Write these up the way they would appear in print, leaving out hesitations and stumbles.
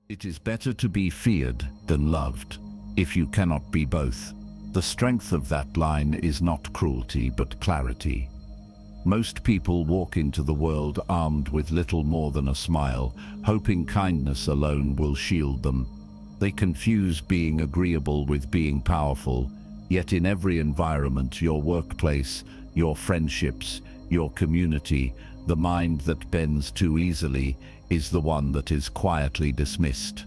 It is better to be feared than loved, if you cannot be both. The strength of that line is not cruelty but clarity. Most people walk into the world armed with little more than a smile, hoping kindness alone will shield them. They confuse being agreeable with being powerful, yet in every environment, your workplace, your friendships, your community, the mind that bends too easily is the one that is quietly dismissed.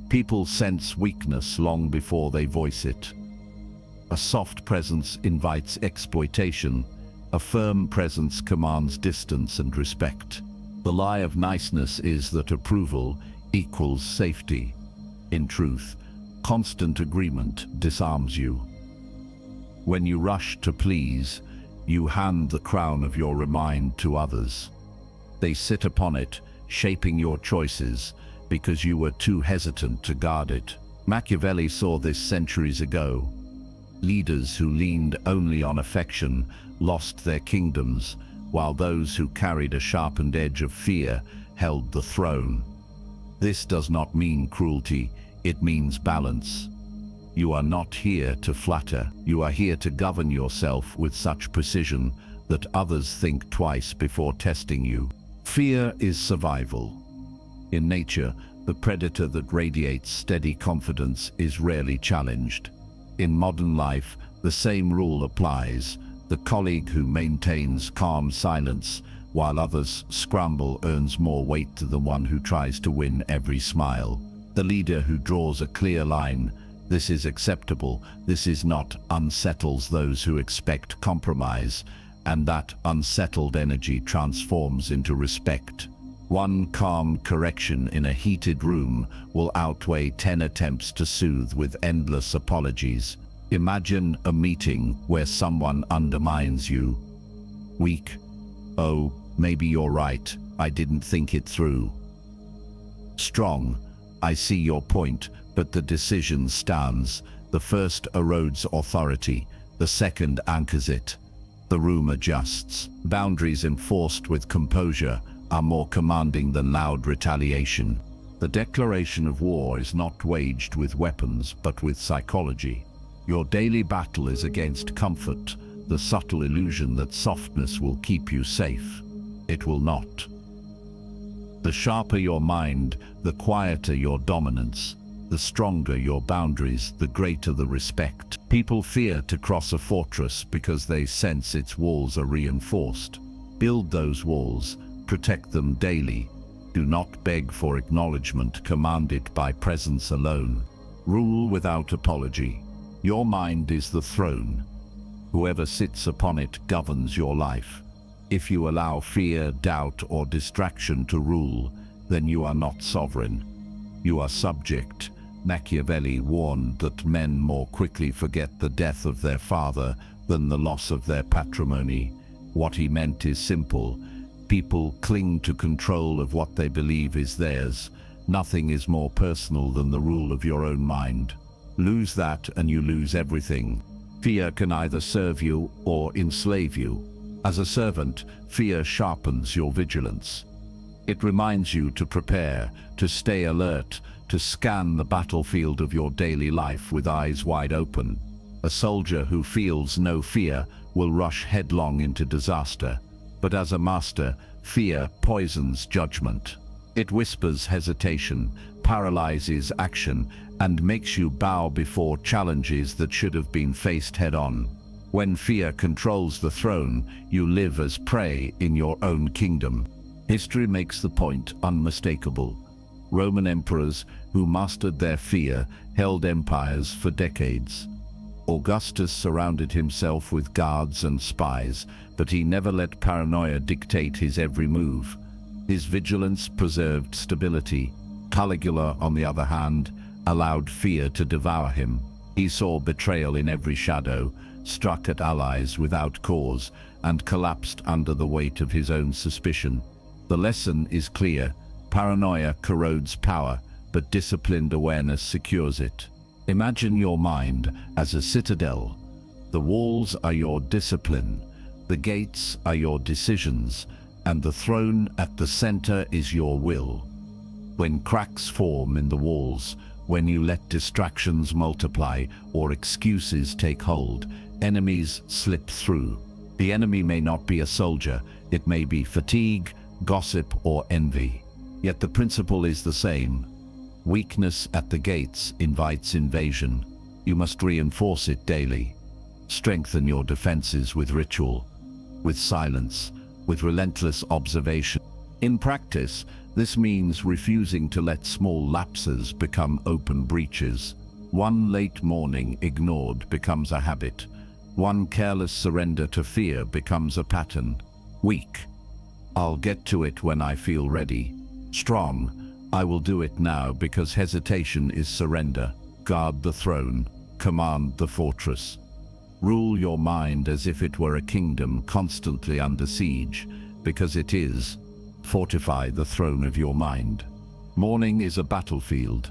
People sense weakness long before they voice it. A soft presence invites exploitation. A firm presence commands distance and respect. The lie of niceness is that approval equals safety. In truth, constant agreement disarms you. When you rush to please, you hand the crown of your mind to others. They sit upon it, shaping your choices, because you were too hesitant to guard it. Machiavelli saw this centuries ago. Leaders who leaned only on affection lost their kingdoms, while those who carried a sharpened edge of fear held the throne. This does not mean cruelty, it means balance. You are not here to flatter, you are here to govern yourself with such precision that others think twice before testing you. Fear is survival. In nature, the predator that radiates steady confidence is rarely challenged. In modern life, the same rule applies. The colleague who maintains calm silence while others scramble earns more weight than the one who tries to win every smile. The leader who draws a clear line, this is acceptable, this is not, unsettles those who expect compromise, and that unsettled energy transforms into respect. One calm correction in a heated room will outweigh 10 attempts to soothe with endless apologies. Imagine a meeting where someone undermines you. Weak. Oh, maybe you're right, I didn't think it through. Strong. I see your point, but the decision stands. The first erodes authority, the second anchors it. The room adjusts. Boundaries enforced with composure are more commanding than loud retaliation. The declaration of war is not waged with weapons, but with psychology. Your daily battle is against comfort, the subtle illusion that softness will keep you safe. It will not. The sharper your mind, the quieter your dominance. The stronger your boundaries, the greater the respect. People fear to cross a fortress because they sense its walls are reinforced. Build those walls, protect them daily. Do not beg for acknowledgement, command it by presence alone. Rule without apology. Your mind is the throne. Whoever sits upon it governs your life. If you allow fear, doubt, or distraction to rule, then you are not sovereign. You are subject. Machiavelli warned that men more quickly forget the death of their father than the loss of their patrimony. What he meant is simple. People cling to control of what they believe is theirs. Nothing is more personal than the rule of your own mind. Lose that and you lose everything. Fear can either serve you or enslave you. As a servant, fear sharpens your vigilance. It reminds you to prepare, to stay alert, to scan the battlefield of your daily life with eyes wide open. A soldier who feels no fear will rush headlong into disaster. But as a master, fear poisons judgment. It whispers hesitation, paralyzes action, and makes you bow before challenges that should have been faced head-on. When fear controls the throne, you live as prey in your own kingdom. History makes the point unmistakable. Roman emperors who mastered their fear held empires for decades. Augustus surrounded himself with guards and spies, but he never let paranoia dictate his every move. His vigilance preserved stability. Caligula, on the other hand, allowed fear to devour him. He saw betrayal in every shadow, struck at allies without cause, and collapsed under the weight of his own suspicion. The lesson is clear. Paranoia corrodes power, but disciplined awareness secures it. Imagine your mind as a citadel. The walls are your discipline, the gates are your decisions, and the throne at the center is your will. When cracks form in the walls, when you let distractions multiply or excuses take hold, enemies slip through. The enemy may not be a soldier, it may be fatigue, gossip, or envy. Yet the principle is the same. Weakness at the gates invites invasion. You must reinforce it daily. Strengthen your defenses with ritual, with silence, with relentless observation. In practice, this means refusing to let small lapses become open breaches. One late morning ignored becomes a habit. One careless surrender to fear becomes a pattern. Weak. I'll get to it when I feel ready. Strong. I will do it now because hesitation is surrender. Guard the throne. Command the fortress. Rule your mind as if it were a kingdom constantly under siege, because it is. Fortify the throne of your mind. Morning is a battlefield.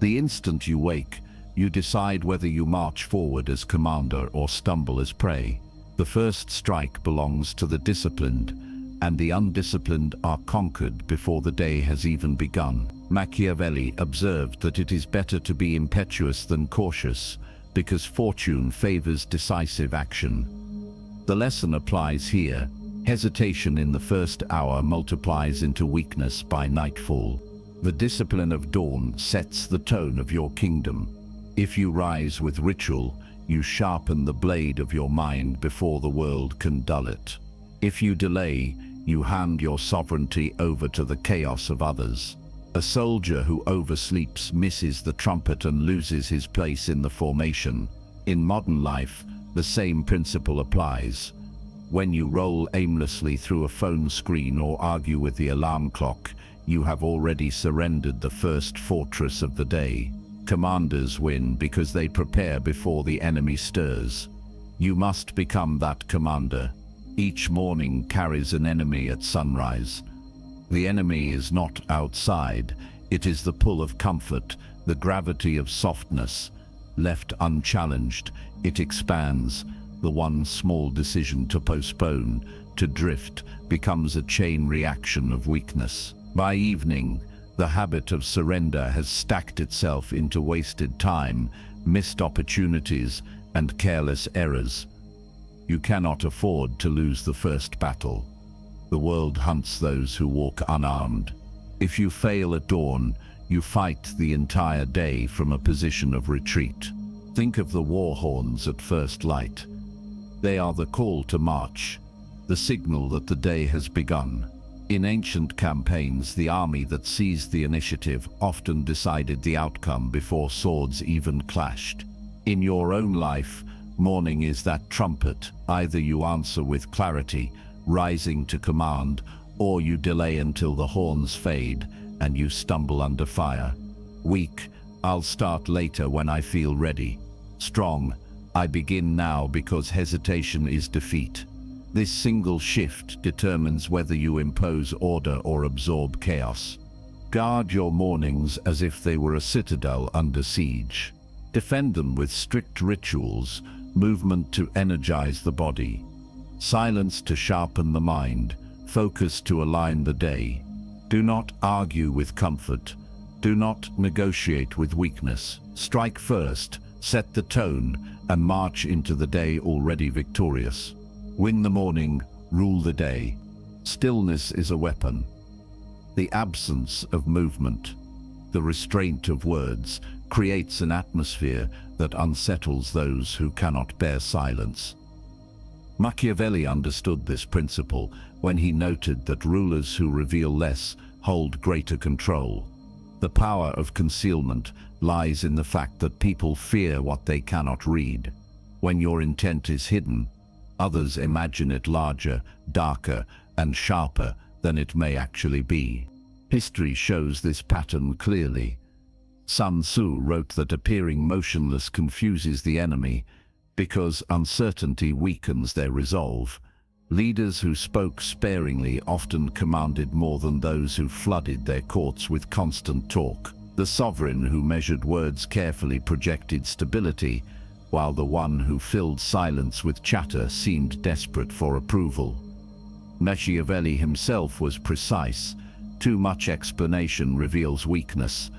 The instant you wake, you decide whether you march forward as commander or stumble as prey. The first strike belongs to the disciplined, and the undisciplined are conquered before the day has even begun. Machiavelli observed that it is better to be impetuous than cautious, because fortune favors decisive action. The lesson applies here. Hesitation in the first hour multiplies into weakness by nightfall. The discipline of dawn sets the tone of your kingdom. If you rise with ritual, you sharpen the blade of your mind before the world can dull it. If you delay, you hand your sovereignty over to the chaos of others. A soldier who oversleeps misses the trumpet and loses his place in the formation. In modern life, the same principle applies. When you roll aimlessly through a phone screen or argue with the alarm clock, you have already surrendered the first fortress of the day. Commanders win because they prepare before the enemy stirs. You must become that commander. Each morning carries an enemy at sunrise. The enemy is not outside, it is the pull of comfort, the gravity of softness. Left unchallenged, it expands. The one small decision to postpone, to drift, becomes a chain reaction of weakness. By evening, the habit of surrender has stacked itself into wasted time, missed opportunities, and careless errors. You cannot afford to lose the first battle. The world hunts those who walk unarmed. If you fail at dawn, you fight the entire day from a position of retreat. Think of the war horns at first light. They are the call to march, the signal that the day has begun. In ancient campaigns, the army that seized the initiative often decided the outcome before swords even clashed. In your own life, morning is that trumpet. Either you answer with clarity, rising to command, or you delay until the horns fade and you stumble under fire. Weak, I'll start later when I feel ready. Strong, I begin now because hesitation is defeat. This single shift determines whether you impose order or absorb chaos. Guard your mornings as if they were a citadel under siege. Defend them with strict rituals, movement to energize the body, silence to sharpen the mind, focus to align the day. Do not argue with comfort. Do not negotiate with weakness. Strike first, set the tone, and march into the day already victorious. Win the morning, rule the day. Stillness is a weapon. The absence of movement, the restraint of words, creates an atmosphere that unsettles those who cannot bear silence. Machiavelli understood this principle when he noted that rulers who reveal less hold greater control. The power of concealment lies in the fact that people fear what they cannot read. When your intent is hidden, others imagine it larger, darker, and sharper than it may actually be. History shows this pattern clearly. Sun Tzu wrote that appearing motionless confuses the enemy because uncertainty weakens their resolve. Leaders who spoke sparingly often commanded more than those who flooded their courts with constant talk. The sovereign who measured words carefully projected stability, while the one who filled silence with chatter seemed desperate for approval. Machiavelli himself was precise, Too much explanation reveals weakness.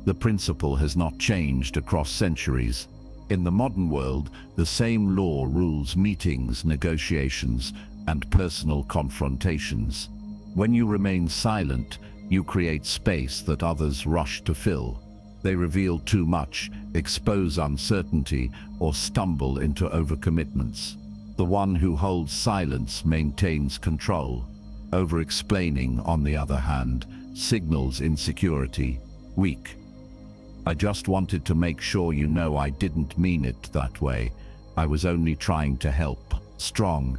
The principle has not changed across centuries. In the modern world, the same law rules meetings, negotiations, and personal confrontations. When you remain silent, you create space that others rush to fill. They reveal too much, expose uncertainty, or stumble into overcommitments. The one who holds silence maintains control. Over-explaining, on the other hand, signals insecurity, weak. I just wanted to make sure you know I didn't mean it that way. I was only trying to help. Strong.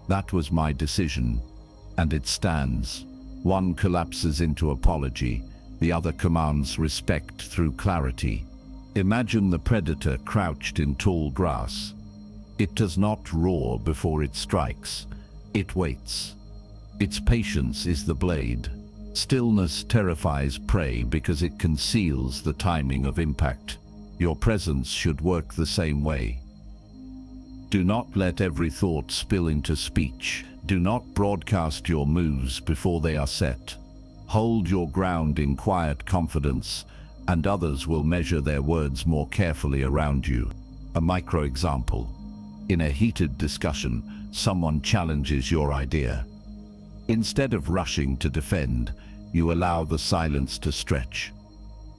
That was my decision, and it stands. One collapses into apology, the other commands respect through clarity. Imagine the predator crouched in tall grass. It does not roar before it strikes. It waits. Its patience is the blade. Stillness terrifies prey because it conceals the timing of impact. Your presence should work the same way. Do not let every thought spill into speech. Do not broadcast your moves before they are set. Hold your ground in quiet confidence, and others will measure their words more carefully around you. A micro example. In a heated discussion, someone challenges your idea. Instead of rushing to defend, you allow the silence to stretch.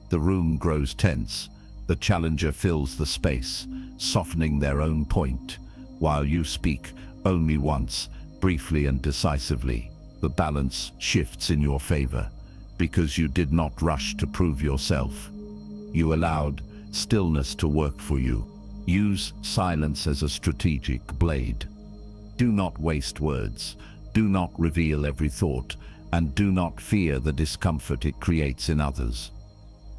The room grows tense. The challenger fills the space, softening their own point, while you speak only once, briefly and decisively. The balance shifts in your favor, because you did not rush to prove yourself. You allowed stillness to work for you. Use silence as a strategic blade. Do not waste words. Do not reveal every thought, and do not fear the discomfort it creates in others.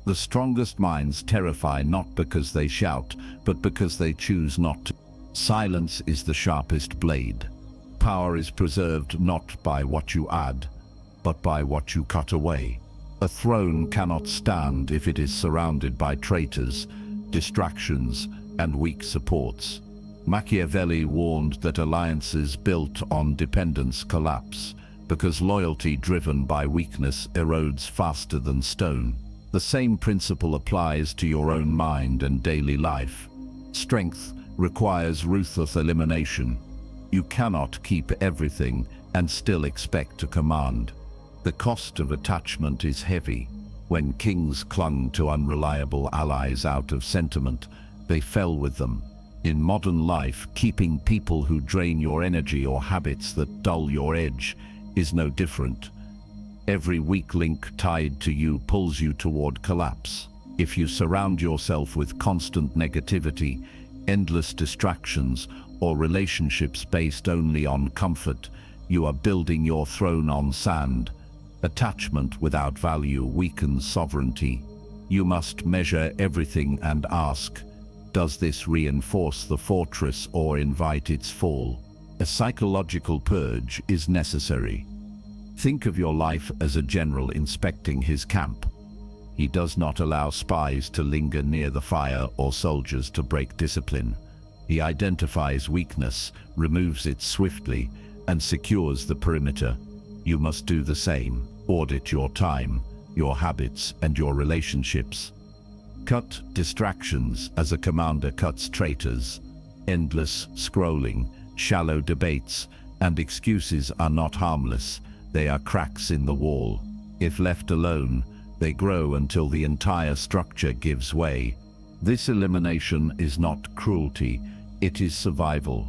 The strongest minds terrify not because they shout, but because they choose not to. Silence is the sharpest blade. Power is preserved not by what you add, but by what you cut away. A throne cannot stand if it is surrounded by traitors, distractions, and weak supports. Machiavelli warned that alliances built on dependence collapse, because loyalty driven by weakness erodes faster than stone. The same principle applies to your own mind and daily life. Strength requires ruthless elimination. You cannot keep everything and still expect to command. The cost of attachment is heavy. When kings clung to unreliable allies out of sentiment, they fell with them. In modern life, keeping people who drain your energy or habits that dull your edge is no different. Every weak link tied to you pulls you toward collapse. If you surround yourself with constant negativity, endless distractions, or relationships based only on comfort, you are building your throne on sand. Attachment without value weakens sovereignty. You must measure everything and ask, does this reinforce the fortress or invite its fall? A psychological purge is necessary. Think of your life as a general inspecting his camp. He does not allow spies to linger near the fire or soldiers to break discipline. He identifies weakness, removes it swiftly, and secures the perimeter. You must do the same. Audit your time, your habits, and your relationships. Cut distractions as a commander cuts traitors. Endless scrolling, shallow debates, and excuses are not harmless. They are cracks in the wall. If left alone, they grow until the entire structure gives way. This elimination is not cruelty, it is survival.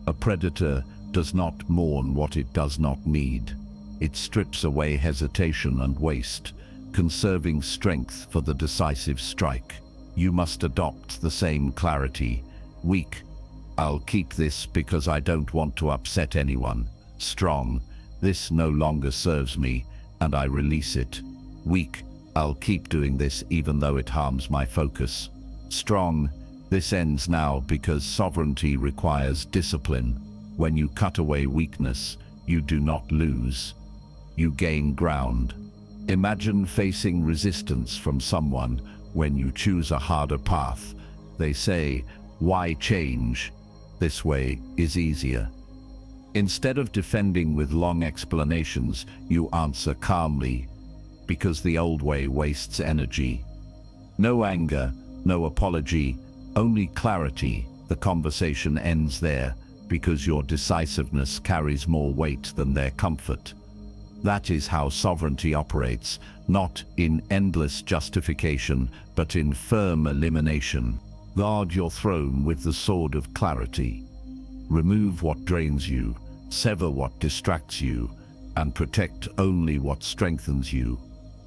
A predator does not mourn what it does not need. It strips away hesitation and waste, conserving strength for the decisive strike. You must adopt the same clarity. Weak, I'll keep this because I don't want to upset anyone. Strong, this no longer serves me, and I release it. Weak, I'll keep doing this even though it harms my focus. Strong, this ends now because sovereignty requires discipline. When you cut away weakness, you do not lose. You gain ground. Imagine facing resistance from someone when you choose a harder path. They say, "Why change? This way is easier." Instead of defending with long explanations, you answer calmly, because the old way wastes energy. No anger, no apology, only clarity. The conversation ends there because your decisiveness carries more weight than their comfort. That is how sovereignty operates, not in endless justification, but in firm elimination. Guard your throne with the sword of clarity. Remove what drains you, sever what distracts you, and protect only what strengthens you.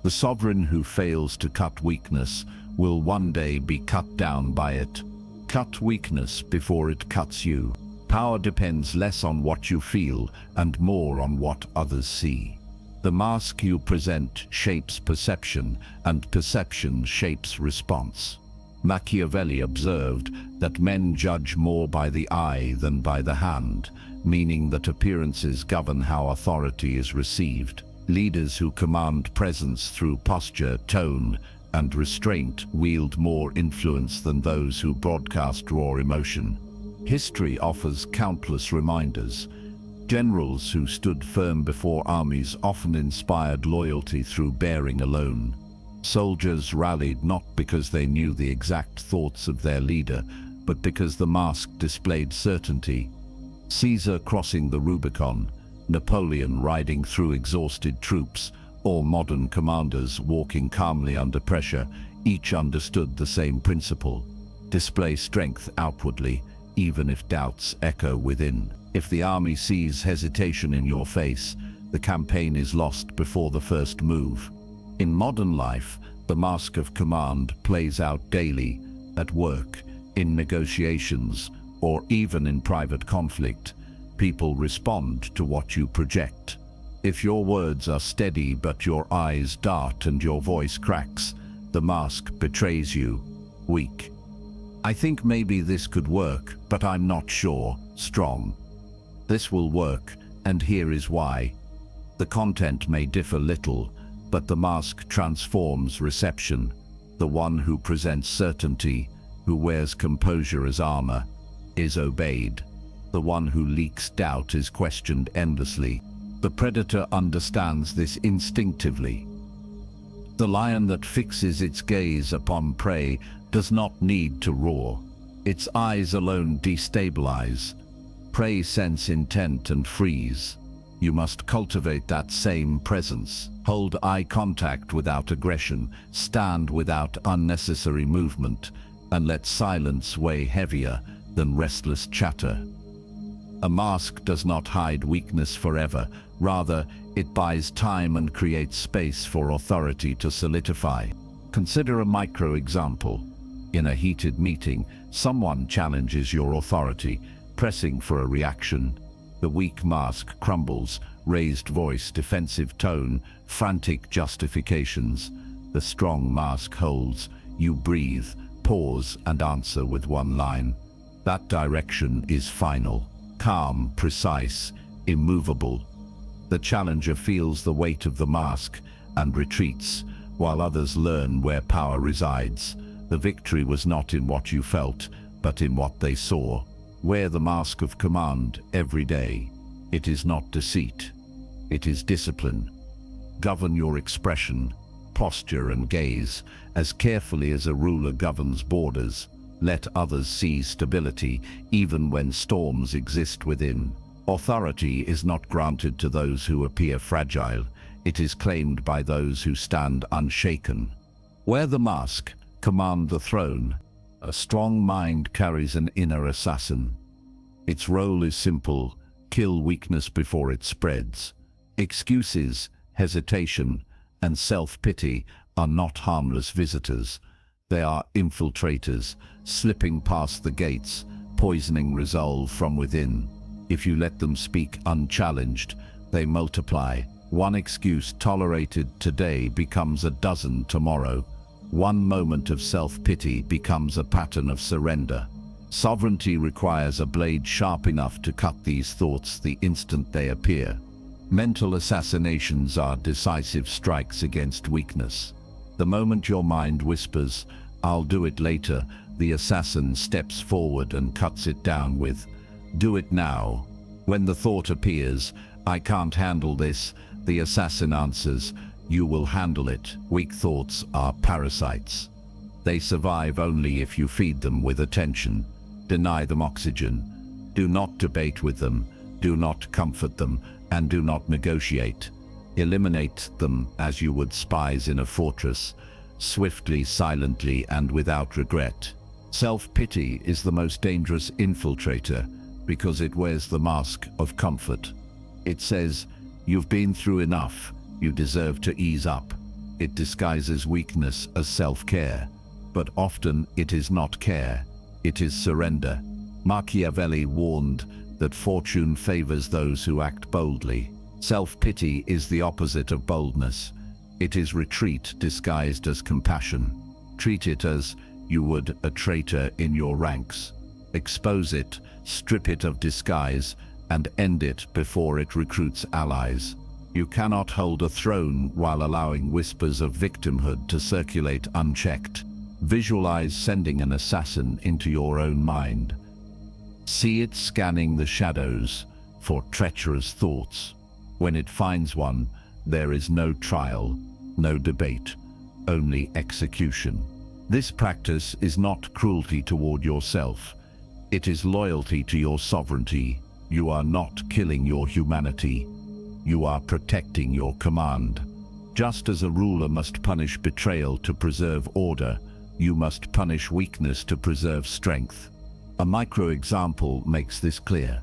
The sovereign who fails to cut weakness will one day be cut down by it. Cut weakness before it cuts you. Power depends less on what you feel and more on what others see. The mask you present shapes perception, and perception shapes response. Machiavelli observed that men judge more by the eye than by the hand, meaning that appearances govern how authority is received. Leaders who command presence through posture, tone, and restraint wield more influence than those who broadcast raw emotion. History offers countless reminders. Generals who stood firm before armies often inspired loyalty through bearing alone. Soldiers rallied not because they knew the exact thoughts of their leader, but because the mask displayed certainty. Caesar crossing the Rubicon, Napoleon riding through exhausted troops, or modern commanders walking calmly under pressure, each understood the same principle. Display strength outwardly, even if doubts echo within. If the army sees hesitation in your face, the campaign is lost before the first move. In modern life, the mask of command plays out daily, at work, in negotiations, or even in private conflict. People respond to what you project. If your words are steady but your eyes dart and your voice cracks, the mask betrays you. Weak. I think maybe this could work, but I'm not sure. Strong. This will work, and here is why. The content may differ little, but the mask transforms reception. The one who presents certainty, who wears composure as armor, is obeyed. The one who leaks doubt is questioned endlessly. The predator understands this instinctively. The lion that fixes its gaze upon prey does not need to roar. Its eyes alone destabilize. Prey sense intent and freeze. You must cultivate that same presence. Hold eye contact without aggression, stand without unnecessary movement, and let silence weigh heavier than restless chatter. A mask does not hide weakness forever. Rather, it buys time and creates space for authority to solidify. Consider a micro example. In a heated meeting, someone challenges your authority, pressing for a reaction. The weak mask crumbles, raised voice, defensive tone, frantic justifications. The strong mask holds. You breathe, pause, and answer with one line. That direction is final, calm, precise, immovable. The challenger feels the weight of the mask and retreats, while others learn where power resides. The victory was not in what you felt, but in what they saw. Wear the mask of command every day. It is not deceit. It is discipline. Govern your expression, posture, and gaze as carefully as a ruler governs borders. Let others see stability, even when storms exist within. Authority is not granted to those who appear fragile. It is claimed by those who stand unshaken. Wear the mask, command the throne. A strong mind carries an inner assassin. Its role is simple: kill weakness before it spreads. Excuses, hesitation, and self-pity are not harmless visitors. They are infiltrators, slipping past the gates, poisoning resolve from within. If you let them speak unchallenged, they multiply. One excuse tolerated today becomes a dozen tomorrow. One moment of self-pity becomes a pattern of surrender. Sovereignty requires a blade sharp enough to cut these thoughts the instant they appear. Mental assassinations are decisive strikes against weakness. The moment your mind whispers, "I'll do it later," the assassin steps forward and cuts it down with, "Do it now." When the thought appears, "I can't handle this," the assassin answers, You will handle it. Weak thoughts are parasites. They survive only if you feed them with attention. Deny them oxygen. Do not debate with them. Do not comfort them, and do not negotiate. Eliminate them as you would spies in a fortress, swiftly, silently, and without regret. Self-pity is the most dangerous infiltrator because it wears the mask of comfort. It says, "You've been through enough. You deserve to ease up." It disguises weakness as self-care, but often it is not care. It is surrender. Machiavelli warned that fortune favors those who act boldly. Self-pity is the opposite of boldness. It is retreat disguised as compassion. Treat it as you would a traitor in your ranks. Expose it, strip it of disguise, and end it before it recruits allies. You cannot hold a throne while allowing whispers of victimhood to circulate unchecked. Visualize sending an assassin into your own mind. See it scanning the shadows for treacherous thoughts. When it finds one, there is no trial, no debate, only execution. This practice is not cruelty toward yourself. It is loyalty to your sovereignty. You are not killing your humanity. You are protecting your command. Just as a ruler must punish betrayal to preserve order, you must punish weakness to preserve strength. A micro-example makes this clear.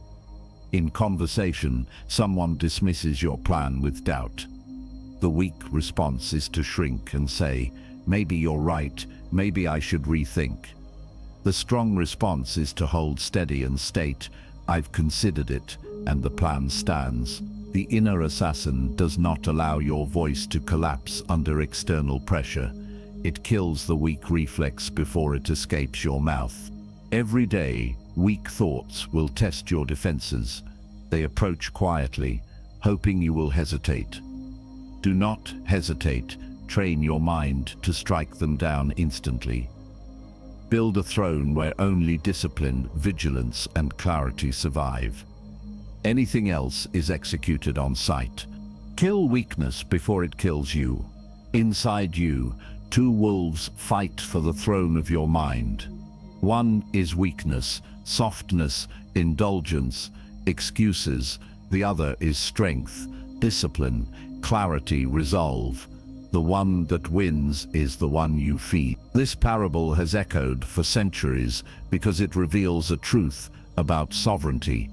In conversation, someone dismisses your plan with doubt. The weak response is to shrink and say, "Maybe you're right, maybe I should rethink." The strong response is to hold steady and state, "I've considered it, and the plan stands." The inner assassin does not allow your voice to collapse under external pressure. It kills the weak reflex before it escapes your mouth. Every day, weak thoughts will test your defenses. They approach quietly, hoping you will hesitate. Do not hesitate. Train your mind to strike them down instantly. Build a throne where only discipline, vigilance, and clarity survive. Anything else is executed on sight. Kill weakness before it kills you. Inside you, two wolves fight for the throne of your mind. One is weakness, softness, indulgence, excuses. The other is strength, discipline, clarity, resolve. The one that wins is the one you feed. This parable has echoed for centuries because it reveals a truth about sovereignty.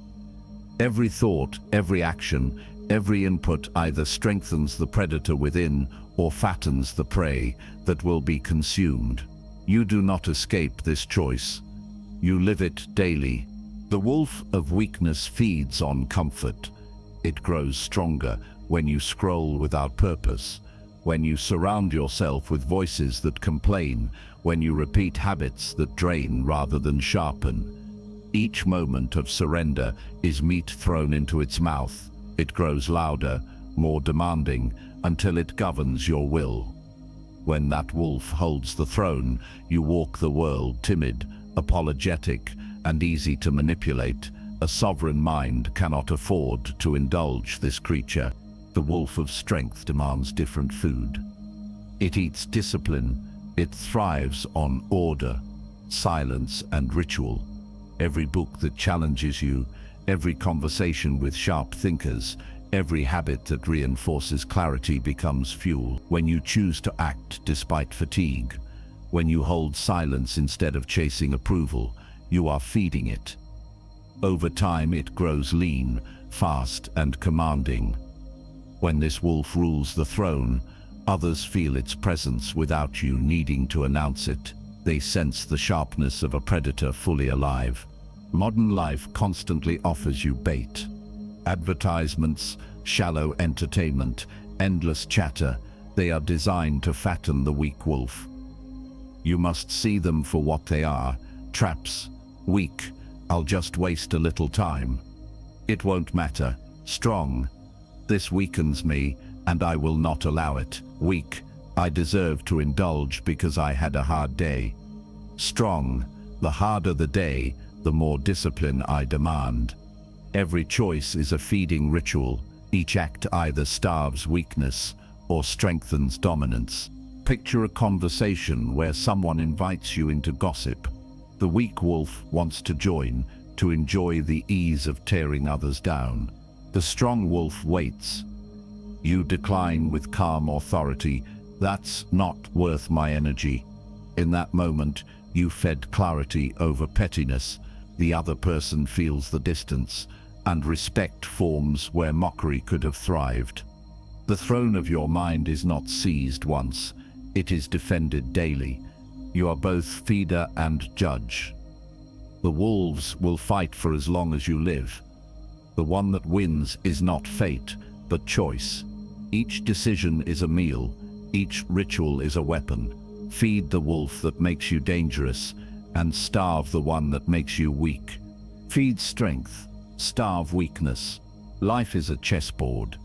Every thought, every action, every input either strengthens the predator within or fattens the prey that will be consumed. You do not escape this choice. You live it daily. The wolf of weakness feeds on comfort. It grows stronger when you scroll without purpose, when you surround yourself with voices that complain, when you repeat habits that drain rather than sharpen. Each moment of surrender is meat thrown into its mouth. It grows louder, more demanding, until it governs your will. When that wolf holds the throne, you walk the world timid, apologetic, and easy to manipulate. A sovereign mind cannot afford to indulge this creature. The wolf of strength demands different food. It eats discipline. It thrives on order, silence, and ritual. Every book that challenges you, every conversation with sharp thinkers, every habit that reinforces clarity becomes fuel. When you choose to act despite fatigue, when you hold silence instead of chasing approval, you are feeding it. Over time, it grows lean, fast, and commanding. When this wolf rules the throne, others feel its presence without you needing to announce it. They sense the sharpness of a predator fully alive. Modern life constantly offers you bait. Advertisements, shallow entertainment, endless chatter. They are designed to fatten the weak wolf. You must see them for what they are, traps. Weak, I'll just waste a little time. It won't matter. Strong, this weakens me and I will not allow it. Weak, I deserve to indulge because I had a hard day. Strong, the harder the day, the more discipline I demand. Every choice is a feeding ritual. Each act either starves weakness or strengthens dominance. Picture a conversation where someone invites you into gossip. The weak wolf wants to join, to enjoy the ease of tearing others down. The strong wolf waits. You decline with calm authority. That's not worth my energy. In that moment, you fed clarity over pettiness. The other person feels the distance, and respect forms where mockery could have thrived. The throne of your mind is not seized once, it is defended daily. You are both feeder and judge. The wolves will fight for as long as you live. The one that wins is not fate, but choice. Each decision is a meal, each ritual is a weapon. Feed the wolf that makes you dangerous, and starve the one that makes you weak. Feed strength, starve weakness. Life is a chessboard.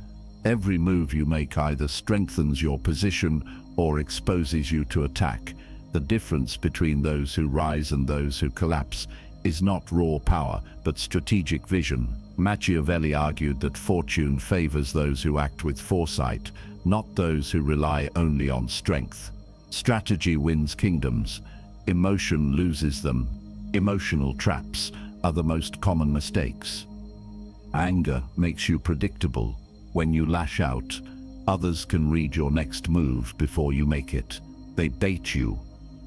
Every move you make either strengthens your position or exposes you to attack. The difference between those who rise and those who collapse is not raw power, but strategic vision. Machiavelli argued that fortune favors those who act with foresight, not those who rely only on strength. Strategy wins kingdoms, emotion loses them. Emotional traps are the most common mistakes. Anger makes you predictable. When you lash out, others can read your next move before you make it. They bait you,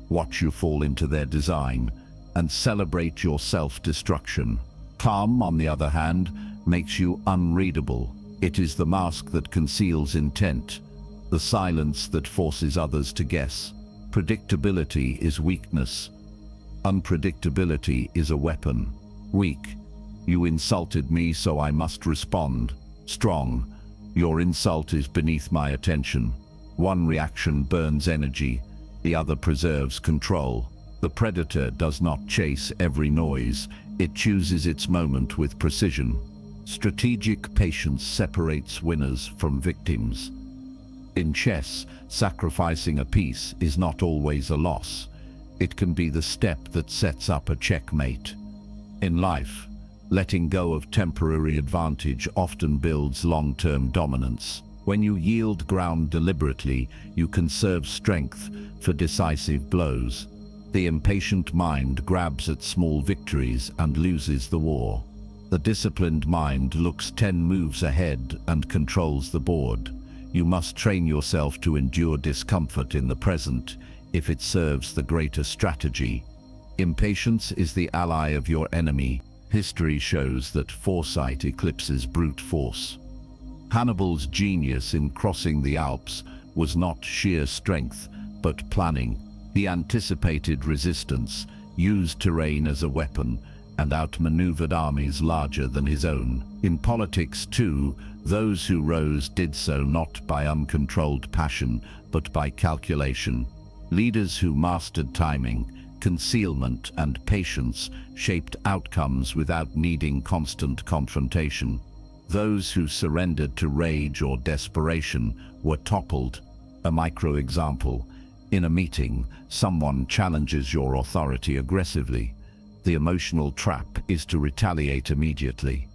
watch you fall into their design, and celebrate your self-destruction. Calm, on the other hand, makes you unreadable. It is the mask that conceals intent, the silence that forces others to guess. Predictability is weakness. Unpredictability is a weapon. Weak, you insulted me, so I must respond. Strong, your insult is beneath my attention. One reaction burns energy, the other preserves control. The predator does not chase every noise, it chooses its moment with precision. Strategic patience separates winners from victims. In chess, sacrificing a piece is not always a loss. It can be the step that sets up a checkmate. In life, letting go of temporary advantage often builds long-term dominance. When you yield ground deliberately, you conserve strength for decisive blows. The impatient mind grabs at small victories and loses the war. The disciplined mind looks 10 moves ahead and controls the board. You must train yourself to endure discomfort in the present if it serves the greater strategy. Impatience is the ally of your enemy. History shows that foresight eclipses brute force. Hannibal's genius in crossing the Alps was not sheer strength, but planning. He anticipated resistance, used terrain as a weapon, and outmaneuvered armies larger than his own. In politics too, those who rose did so not by uncontrolled passion, but by calculation. Leaders who mastered timing, concealment, and patience shaped outcomes without needing constant confrontation. Those who surrendered to rage or desperation were toppled. A micro-example. In a meeting, someone challenges your authority aggressively. The emotional trap is to retaliate immediately.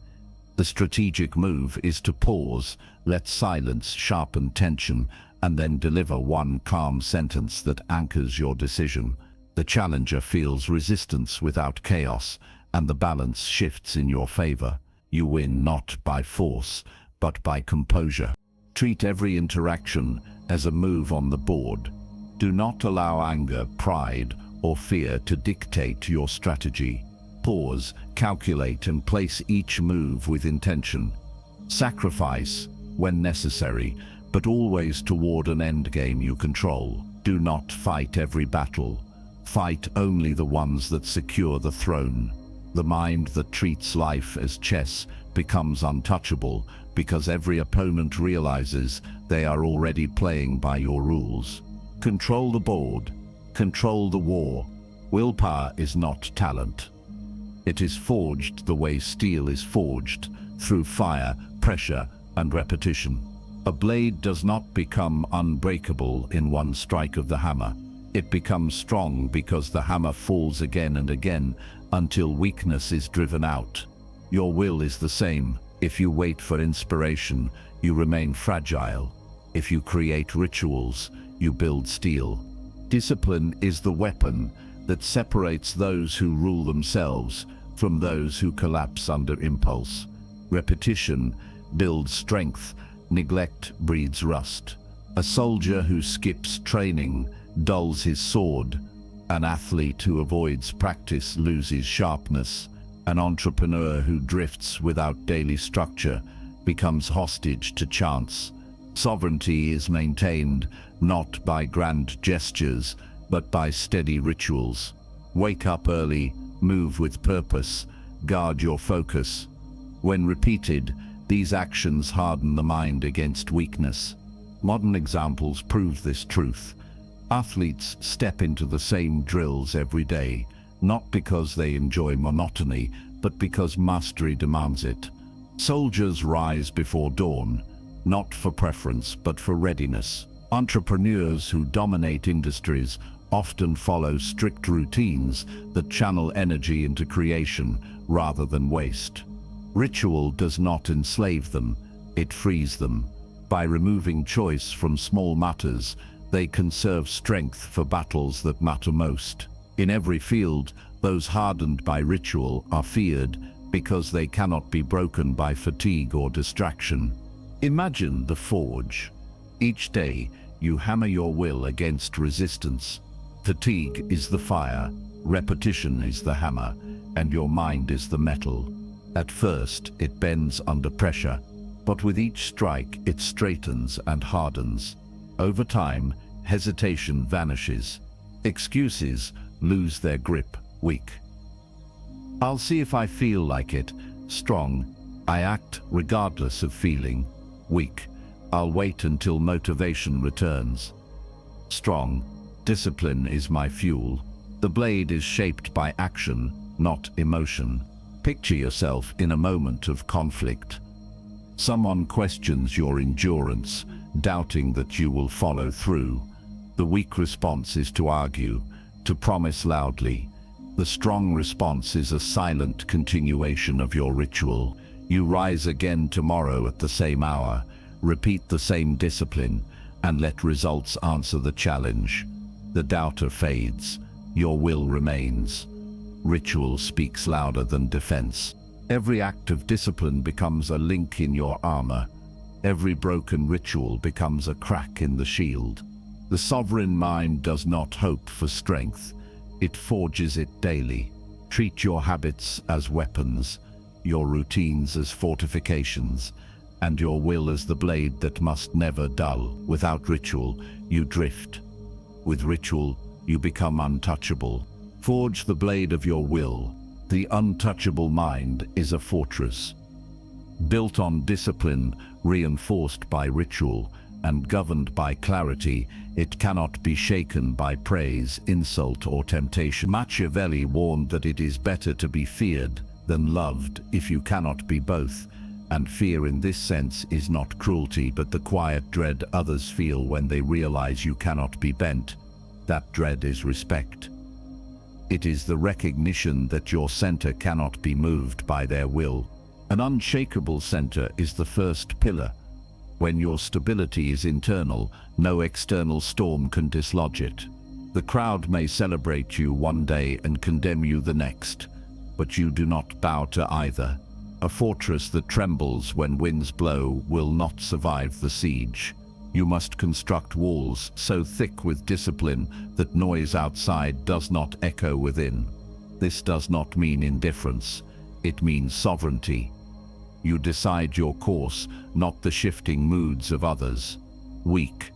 The strategic move is to pause, let silence sharpen tension, and then deliver one calm sentence that anchors your decision. The challenger feels resistance without chaos, and the balance shifts in your favor. You win not by force, but by composure. Treat every interaction as a move on the board. Do not allow anger, pride, or fear to dictate your strategy. Pause, calculate, and place each move with intention. Sacrifice when necessary, but always toward an endgame you control. Do not fight every battle. Fight only the ones that secure the throne. The mind that treats life as chess becomes untouchable because every opponent realizes they are already playing by your rules. Control the board. Control the war. Willpower is not talent. It is forged the way steel is forged, through fire, pressure, and repetition. A blade does not become unbreakable in one strike of the hammer. It becomes strong because the hammer falls again and again until weakness is driven out. Your will is the same. If you wait for inspiration, you remain fragile. If you create rituals, you build steel. Discipline is the weapon that separates those who rule themselves from those who collapse under impulse. Repetition builds strength, neglect breeds rust. A soldier who skips training dulls his sword. An athlete who avoids practice loses sharpness. An entrepreneur who drifts without daily structure becomes hostage to chance. Sovereignty is maintained not by grand gestures, but by steady rituals. Wake up early, move with purpose, guard your focus. When repeated, these actions harden the mind against weakness. Modern examples prove this truth. Athletes step into the same drills every day, not because they enjoy monotony, but because mastery demands it. Soldiers rise before dawn, not for preference, but for readiness. Entrepreneurs who dominate industries often follow strict routines that channel energy into creation rather than waste. Ritual does not enslave them, it frees them. By removing choice from small matters, they conserve strength for battles that matter most. In every field, those hardened by ritual are feared because they cannot be broken by fatigue or distraction. Imagine the forge. Each day, you hammer your will against resistance. Fatigue is the fire, repetition is the hammer, and your mind is the metal. At first, it bends under pressure, but with each strike, it straightens and hardens. Over time, hesitation vanishes. Excuses lose their grip, weak. I'll see if I feel like it. Strong. I act regardless of feeling. Weak. I'll wait until motivation returns. Strong. Discipline is my fuel. The blade is shaped by action, not emotion. Picture yourself in a moment of conflict. Someone questions your endurance, doubting that you will follow through. The weak response is to argue, to promise loudly. The strong response is a silent continuation of your ritual. You rise again tomorrow at the same hour, repeat the same discipline, and let results answer the challenge. The doubter fades, your will remains. Ritual speaks louder than defense. Every act of discipline becomes a link in your armor. Every broken ritual becomes a crack in the shield. The sovereign mind does not hope for strength. It forges it daily. Treat your habits as weapons, your routines as fortifications, and your will as the blade that must never dull. Without ritual, you drift. With ritual, you become untouchable. Forge the blade of your will. The untouchable mind is a fortress. Built on discipline, reinforced by ritual, and governed by clarity, it cannot be shaken by praise, insult, or temptation. Machiavelli warned that it is better to be feared than loved if you cannot be both, and fear in this sense is not cruelty but the quiet dread others feel when they realize you cannot be bent. That dread is respect. It is the recognition that your center cannot be moved by their will. An unshakable center is the first pillar. When your stability is internal, no external storm can dislodge it. The crowd may celebrate you one day and condemn you the next, but you do not bow to either. A fortress that trembles when winds blow will not survive the siege. You must construct walls so thick with discipline that noise outside does not echo within. This does not mean indifference, it means sovereignty. You decide your course, not the shifting moods of others. Weak.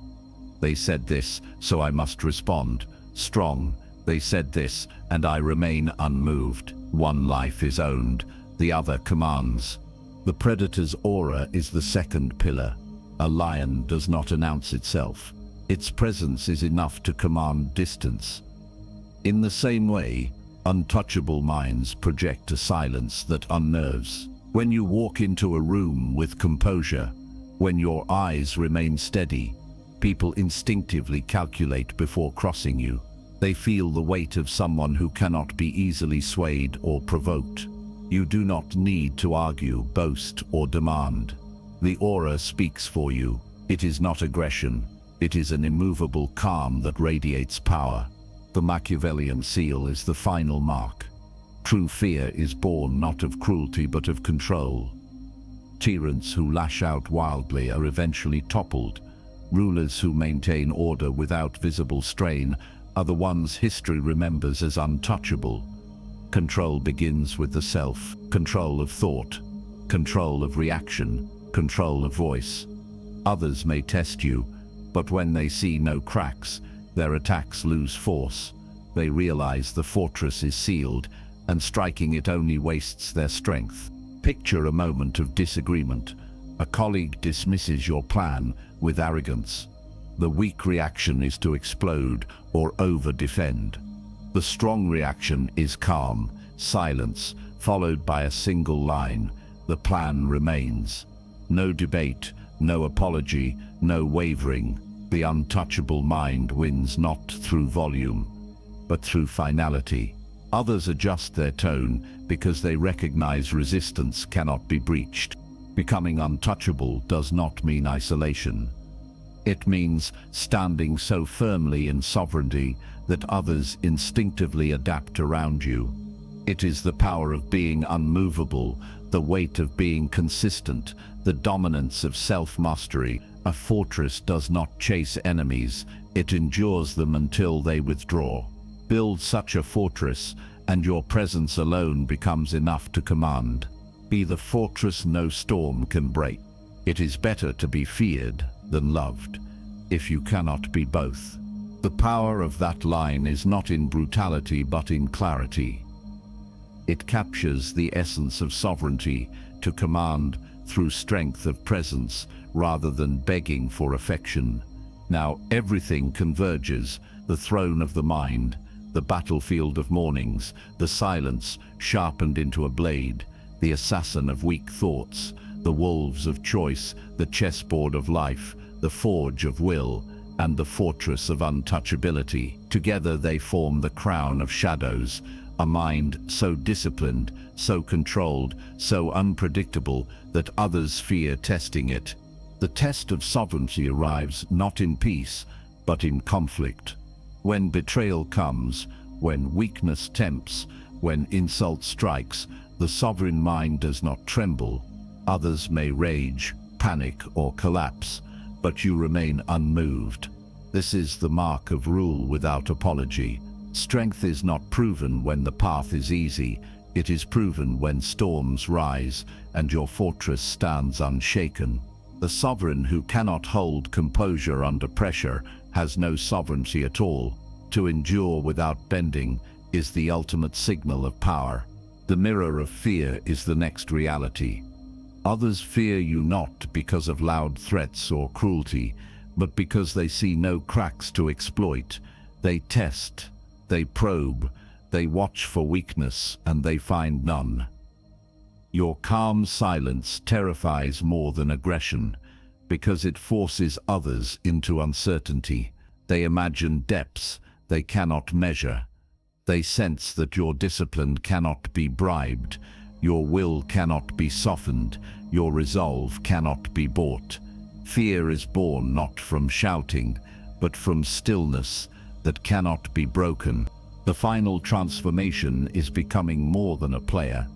They said this, so I must respond. Strong. They said this, and I remain unmoved. One life is owned, the other commands. The predator's aura is the second pillar. A lion does not announce itself. Its presence is enough to command distance. In the same way, untouchable minds project a silence that unnerves. When you walk into a room with composure, when your eyes remain steady, people instinctively calculate before crossing you. They feel the weight of someone who cannot be easily swayed or provoked. You do not need to argue, boast, or demand. The aura speaks for you. It is not aggression, it is an immovable calm that radiates power. The Machiavellian seal is the final mark. True fear is born not of cruelty but of control. Tyrants who lash out wildly are eventually toppled. Rulers who maintain order without visible strain are the ones history remembers as untouchable. Control begins with the self, control of thought, control of reaction, control of voice. Others may test you, but when they see no cracks, their attacks lose force. They realize the fortress is sealed, and striking it only wastes their strength. Picture a moment of disagreement. A colleague dismisses your plan with arrogance. The weak reaction is to explode or over-defend. The strong reaction is calm, silence, followed by a single line. The plan remains. No debate, no apology, no wavering. The untouchable mind wins not through volume, but through finality. Others adjust their tone because they recognize resistance cannot be breached. Becoming untouchable does not mean isolation. It means standing so firmly in sovereignty that others instinctively adapt around you. It is the power of being unmovable, the weight of being consistent, the dominance of self-mastery. A fortress does not chase enemies, it endures them until they withdraw. Build such a fortress, and your presence alone becomes enough to command. Be the fortress no storm can break. It is better to be feared than loved, if you cannot be both. The power of that line is not in brutality but in clarity. It captures the essence of sovereignty to command through strength of presence rather than begging for affection. Now everything converges, the throne of the mind, the battlefield of mornings, the silence sharpened into a blade, the assassin of weak thoughts, the wolves of choice, the chessboard of life, the forge of will, and the fortress of untouchability. Together they form the crown of shadows, a mind so disciplined, so controlled, so unpredictable that others fear testing it. The test of sovereignty arrives not in peace, but in conflict. When betrayal comes, when weakness tempts, when insult strikes, the sovereign mind does not tremble. Others may rage, panic, or collapse, but you remain unmoved. This is the mark of rule without apology. Strength is not proven when the path is easy. It is proven when storms rise and your fortress stands unshaken. The sovereign who cannot hold composure under pressure has no sovereignty at all. To endure without bending is the ultimate signal of power. The mirror of fear is the next reality. Others fear you not because of loud threats or cruelty, but because they see no cracks to exploit. They test, they probe, they watch for weakness, and they find none. Your calm silence terrifies more than aggression, because it forces others into uncertainty. They imagine depths they cannot measure. They sense that your discipline cannot be bribed, your will cannot be softened, your resolve cannot be bought. Fear is born not from shouting, but from stillness that cannot be broken. The final transformation is becoming more than a player.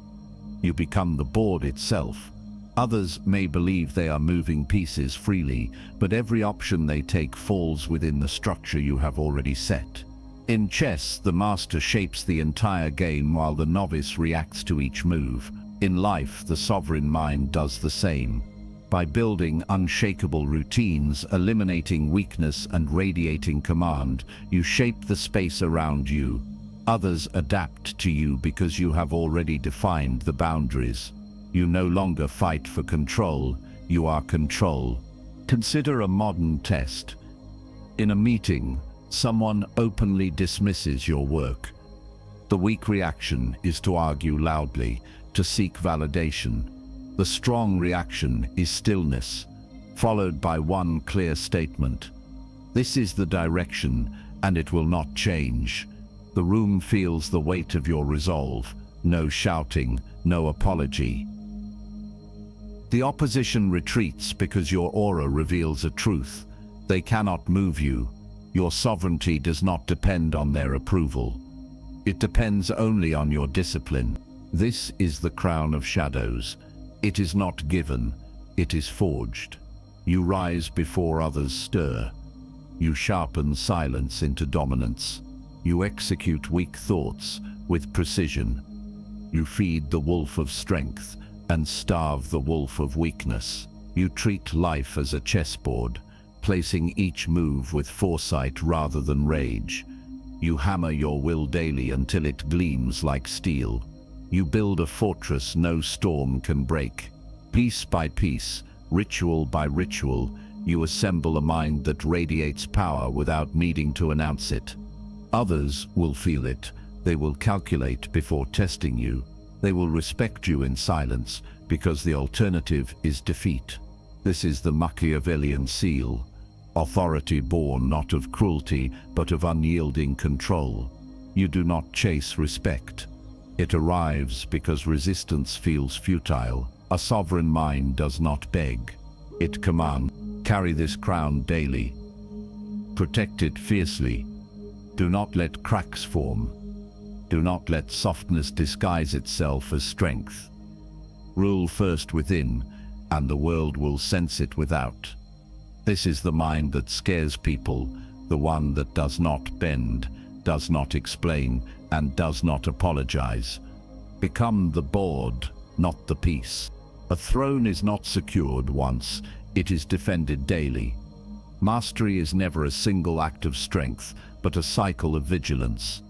You become the board itself. Others may believe they are moving pieces freely, but every option they take falls within the structure you have already set. In chess, the master shapes the entire game while the novice reacts to each move. In life, the sovereign mind does the same. By building unshakable routines, eliminating weakness and radiating command, you shape the space around you. Others adapt to you because you have already defined the boundaries. You no longer fight for control, you are control. Consider a modern test. In a meeting, someone openly dismisses your work. The weak reaction is to argue loudly, to seek validation. The strong reaction is stillness, followed by one clear statement. This is the direction, and it will not change. The room feels the weight of your resolve. No shouting, no apology. The opposition retreats because your aura reveals a truth. They cannot move you. Your sovereignty does not depend on their approval. It depends only on your discipline. This is the crown of shadows. It is not given, it is forged. You rise before others stir. You sharpen silence into dominance. You execute weak thoughts with precision. You feed the wolf of strength and starve the wolf of weakness. You treat life as a chessboard, placing each move with foresight rather than rage. You hammer your will daily until it gleams like steel. You build a fortress no storm can break. Piece by piece, ritual by ritual, you assemble a mind that radiates power without needing to announce it. Others will feel it. They will calculate before testing you. They will respect you in silence because the alternative is defeat. This is the Machiavellian seal. Authority born not of cruelty, but of unyielding control. You do not chase respect. It arrives because resistance feels futile. A sovereign mind does not beg. It commands. Carry this crown daily. Protect it fiercely. Do not let cracks form. Do not let softness disguise itself as strength. Rule first within, and the world will sense it without. This is the mind that scares people, the one that does not bend, does not explain, and does not apologize. Become the board, not the piece. A throne is not secured once, it is defended daily. Mastery is never a single act of strength, but a cycle of vigilance.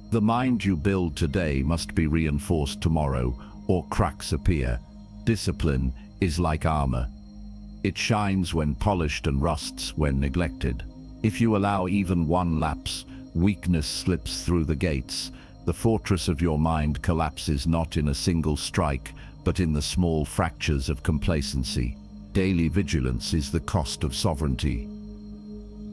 The mind you build today must be reinforced tomorrow, or cracks appear. Discipline is like armor. It shines when polished and rusts when neglected. If you allow even one lapse, weakness slips through the gates. The fortress of your mind collapses not in a single strike, but in the small fractures of complacency. Daily vigilance is the cost of sovereignty.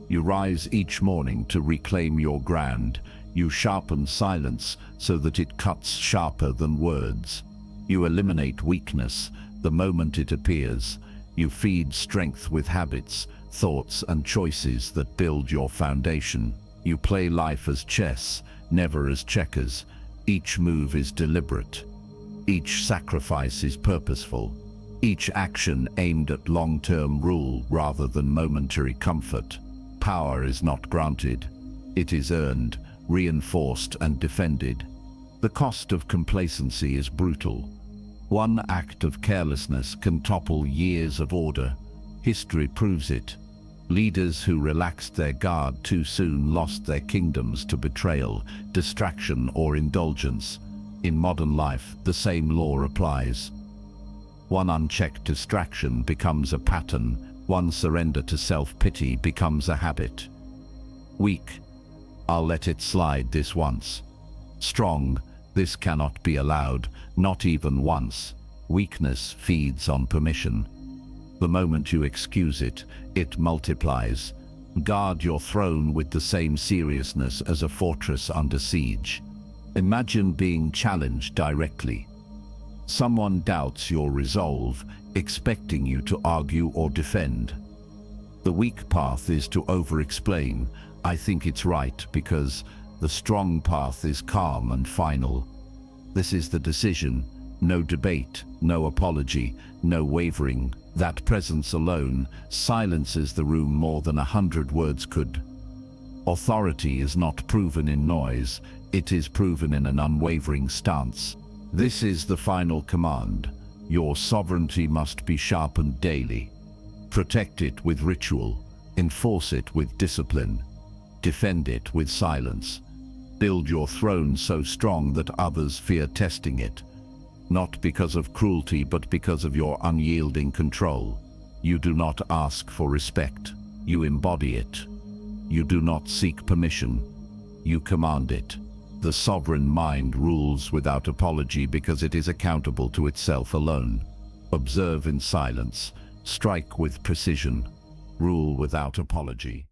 You rise each morning to reclaim your ground. You sharpen silence so that it cuts sharper than words. You eliminate weakness the moment it appears. You feed strength with habits, thoughts, and choices that build your foundation. You play life as chess, never as checkers. Each move is deliberate. Each sacrifice is purposeful. Each action aimed at long-term rule rather than momentary comfort. Power is not granted. It is earned, reinforced, and defended. The cost of complacency is brutal. One act of carelessness can topple years of order. History proves it. Leaders who relaxed their guard too soon lost their kingdoms to betrayal, distraction, or indulgence. In modern life, the same law applies. One unchecked distraction becomes a pattern. One surrender to self-pity becomes a habit. Weak, I'll let it slide this once. Strong, this cannot be allowed, not even once. Weakness feeds on permission. The moment you excuse it, it multiplies. Guard your throne with the same seriousness as a fortress under siege. Imagine being challenged directly. Someone doubts your resolve, expecting you to argue or defend. The weak path is to over-explain. I think it's right because the strong path is calm and final. This is the decision. No debate, no apology, no wavering. That presence alone silences the room more than 100 words could. Authority is not proven in noise. It is proven in an unwavering stance. This is the final command. Your sovereignty must be sharpened daily. Protect it with ritual. Enforce it with discipline. Defend it with silence. Build your throne so strong that others fear testing it. Not because of cruelty, but because of your unyielding control. You do not ask for respect. You embody it. You do not seek permission. You command it. The sovereign mind rules without apology because it is accountable to itself alone. Observe in silence. Strike with precision. Rule without apology.